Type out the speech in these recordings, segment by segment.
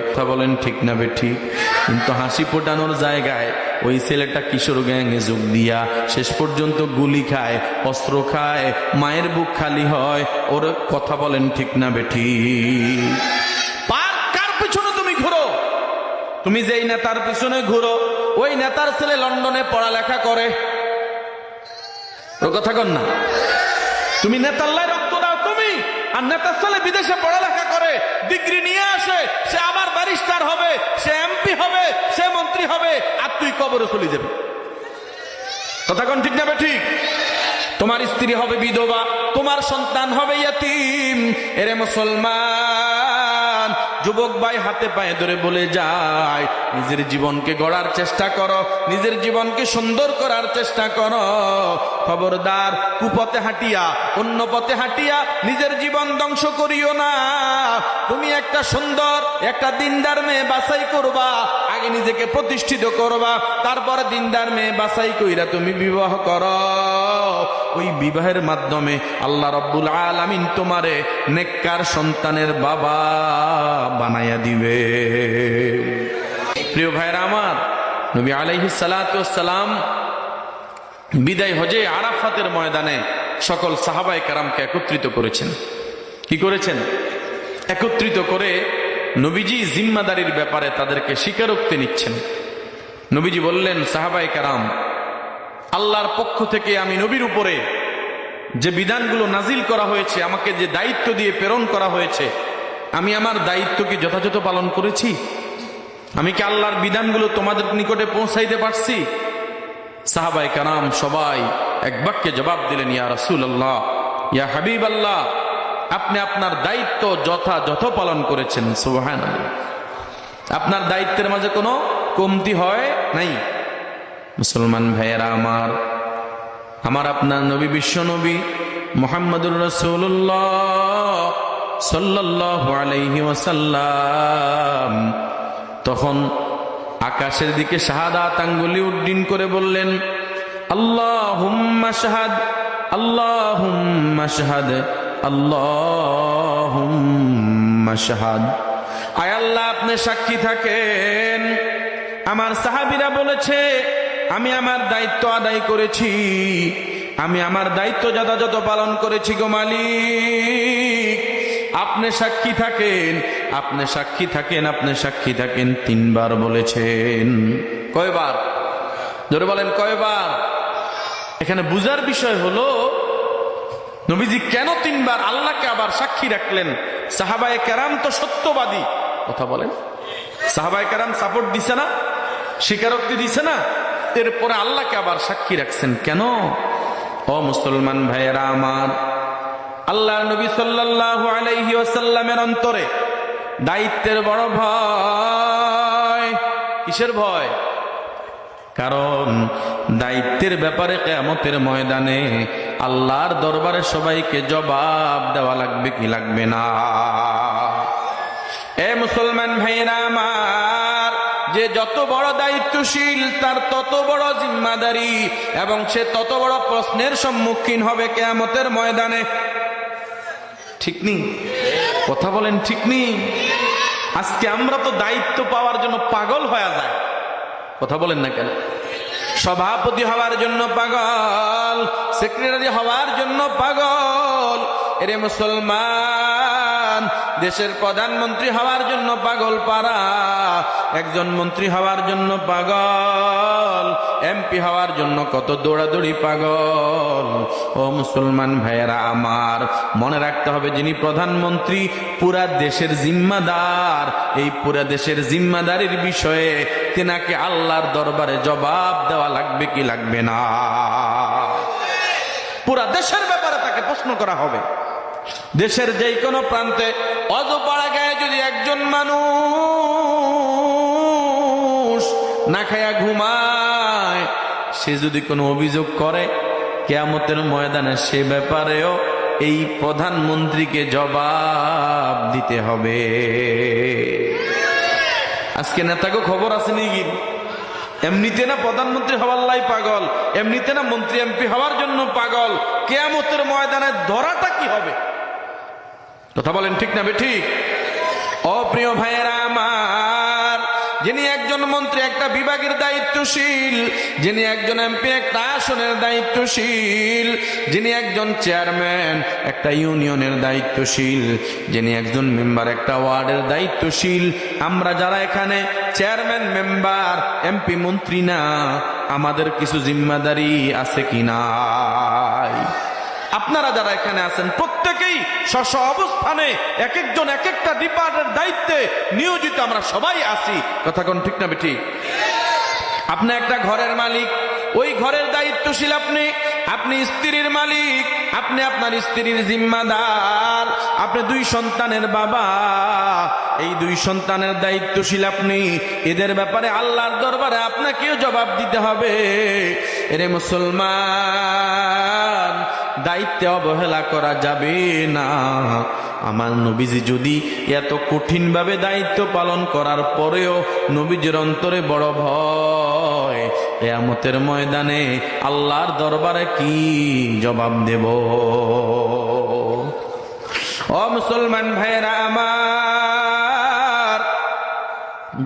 কথা বলেন ঠিক না বেঠিক? কিন্তু হাসি ফোটানোর জায়গায় ওই ছেলেটা কিশোর গ্যাংয়ে যোগ দিয়া শেষ পর্যন্ত গুলি খায়, অস্ত্র খায়, মায়ের বুক খালি হয়। ওর কথা বলেন ঠিক না বেঠিক? কার পিছনে তুমি ঘুরো? তুমি যেই নেতার পিছনে ঘুরো ওই নেতার ছেলে লন্ডনে পড়ালেখা করে। ওর কথা কন না। তুমি নেতাল্লাই রক্ত দাও তুমি, আর নেতার ছেলে বিদেশে পড়ালেখা করে, ডিগ্রি নিয়ে আসে, সে আবার ব্যারিস্টার হবে, সে এমপি হবে, সে মন্ত্রী হবে, আর তুই কবরে চলে যাবে। কথা কন ঠিক না বেঠিক? তোমার স্ত্রী হবে বিধবা, তোমার সন্তান হবে ইয়াতীম। এরে মুসলমান যুবক ভাই হাতে পায়ে ধরে বলে যায়, নিজের জীবনকে গড়ার চেষ্টা করো, নিজের জীবনকে সুন্দর করার চেষ্টা করো। খবরদার কুপথে হাঁটিয়া, অন্য পথে হাঁটিয়া নিজের জীবন ধ্বংস করিও না। তুমি একটা সুন্দর একটা দিনদার মেয়ে বাছাই করবা, আগে নিজেকে প্রতিষ্ঠিত করবা, তারপরে দিনদার মেয়ে বাছাই কইরা তুমি বিবাহ করো। ওই বিবাহের মাধ্যমে আল্লাহ রাব্বুল আলামিন তোমারে নেককার সন্তানের বাবা বানায়া দিবে। প্রিয় ভাইরা আমার, নবী আলাইহিস সালাতু ওয়াস সালাম বিদায় হজে আরাফাতের ময়দানে সকল সাহাবায়ে কেরামকে একত্রিত করেছেন। কি করেছেন? একত্রিত করে নবীজি জিম্মাদারির ব্যাপারে তাদেরকে স্বীকারোক্তি নিচ্ছেন। নবীজি বললেন, সাহাবায়ে কেরাম, আল্লাহর পক্ষ থেকে আমি নবীর উপরে যে বিধানগুলো নাজিল করা হয়েছে, আমাকে যে দায়িত্ব দিয়ে প্রেরণ করা হয়েছে, আমি আমার দায়িত্ব কি যথাযথ পালন করেছি? আমি কি আল্লাহর বিধানগুলো তোমাদের নিকটে পৌঁছাইতে পারছি? সাহাবায়ে কেরাম সবাই এক বাক্যে জবাব দিলেন, ইয়া রাসূলুল্লাহ, ইয়া হাবিবাল্লাহ, আপনি আপনার দায়িত্ব যথাযথ পালন করেছেন। সুবহানাল্লাহ। আপনার দায়িত্বের মাঝে কোনো কমতি হয় নাই। মুসলমান ভাইয়েরা আমার আপনার নবী, বিশ্ব নবী মুহাম্মদুর রাসূলুল্লাহ সাল্লাল্লাহু আলাইহি ওয়াসাল্লাম তখন আকাশের দিকে শাহাদাত আঙ্গুলি উড্ডীন করে বললেন, আল্লাহুম্মা শাহাদ, আল্লাহুম্মা শাহাদ, আল্লাহুম্মা শাহাদ। আয় আল্লাহ, আপনি সাক্ষী থাকেন, আমার সাহাবীরা বলেছে আমি আমার দায়িত্ব আদায় করেছি, আমি আমার দায়িত্ব যথাযথ পালন করেছি গো মালিক। আপনি সাক্ষী থাকেন, আপনি সাক্ষী থাকেন, আপনি সাক্ষী থাকেন, 3 বার বলেছেন। কয়বার? জোরে বলেন, কয়বার? এখানে বুঝার বিষয় হলো নবীজি কেন 3 বার আল্লাহকে আবার সাক্ষী রাখলেন? সাহাবায়ে কেরাম তো সত্যবাদী। কথা বলেন, সাহাবায়ে কেরাম সাপোর্ট দিছে না, স্বীকারোক্তি দিছে না, এরপরে আল্লাহকে আবার সাক্ষী রাখছেন কেন? ও মুসলমান ভাইয়েরা আমার, আল্লাহর নবী সাল্লাল্লাহু আলাইহি ওয়াসাল্লামের অন্তরে দায়িত্বের বড় ভয়। কিসের ভয়? কারণ দায়িত্বের ব্যাপারে কিয়ামতের ময়দানে আল্লাহর দরবারে সবাইকে জবাব দেওয়া লাগবে কি লাগবে না? এ মুসলমান ভাইয়েরা আমার, যে যত বড় দায়িত্বশীল তার তত বড় জিম্মাদারি, এবং সে তত বড় প্রশ্নের সম্মুখীন হবে কিয়ামতের ময়দানে। ঠিক নেই? কথা বলেন, ঠিক নেই? আজকে আমরা তো দায়িত্ব পাওয়ার জন্য পাগল হয়ে যায়। কথা বলেন না কেন? সভাপতি হওয়ার জন্য পাগল, সেক্রেটারি হওয়ার জন্য পাগল। এরে মুসলমান, দেশের প্রধানমন্ত্রী হওয়ার জন্য পাগল পারা, একজন মন্ত্রী হওয়ার জন্য পাগল, এমপি হওয়ার জন্য কত দৌড়াদৌড়ি পাগল। ও মুসলমান ভাইয়েরা আমার, মনে রাখতে হবে যিনি প্রধানমন্ত্রী পুরা দেশের জিম্মাদার, এই পুরা দেশের জিম্মাদারির বিষয়ে তেনাকে আল্লাহর দরবারে জবাব দেওয়া লাগবে কি লাগবে না? পুরা দেশের ব্যাপারে তাকে প্রশ্ন করা হবে। দেশের যেই কোনো প্রান্তে অজপাড়া গায়ে যদি একজন মানুষ না খায়া ঘুমায়, সে যদি কোনো অভিযোগ করে, কিয়ামতের ময়দানে সে ব্যাপারেও এই প্রধানমন্ত্রীকে জবাব দিতে হবে। আজকে নেতাকে খবর আছে নাকি? এমনিতে না প্রধানমন্ত্রী হওয়ার লাই পাগল, এমনিতে না মন্ত্রী এমপি হওয়ার জন্য পাগল, কিয়ামতের ময়দানে ধরাটা কি হবে? কথা বলেন ঠিক না বেঠিক? অপ্রিয় ভাইয়েরা আমার, যিনি একজন মন্ত্রী একটা বিভাগের দায়িত্বশীল, যিনি একজন এমপি একটা আসনের দায়িত্বশীল, যিনি একজন চেয়ারম্যান একটা ইউনিয়নের দায়িত্বশীল, যিনি একজন মেম্বার একটা ওয়ার্ডের দায়িত্বশীল, আমরা যারা এখানে চেয়ারম্যান, মেম্বার, এমপি, মন্ত্রী না, আমাদের কিছু জিম্মাদারি আছে কি নাই? আপনারা যারা এখানে আছেন প্রত্যেকেই স্ব অবস্থানে এক একজন এক একটা ডিপার্টের দায়িত্বে নিয়োজিত, আমরা সবাই আছি। কথা কোন ঠিক না বেঠিক? আপনি একটা ঘরের মালিক, ওই ঘরের দায়িত্বশীল আপনি, আপনি স্ত্রীর মালিক, আপনি আপনার স্ত্রীর জিম্মাদার, আপনি 2 সন্তানের বাবা, এই 2 সন্তানের দায়িত্বশীল আপনি। এদের ব্যাপারে আল্লাহর দরবারে আপনাকেও জবাব দিতে হবে। এরে মুসলমান, দায়িত্বে অবহেলা করা যাবে না। আমার নবীজি যদি এত কঠিন ভাবে দায়িত্ব পালন করার পরেও নবীজির অন্তরে বড় ভয়, কিয়ামতের ময়দানে আল্লাহর দরবারে কি জবাব দেব? ও মুসলমান ভাইরা আমার,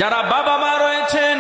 যারা বাবা মা রয়েছেন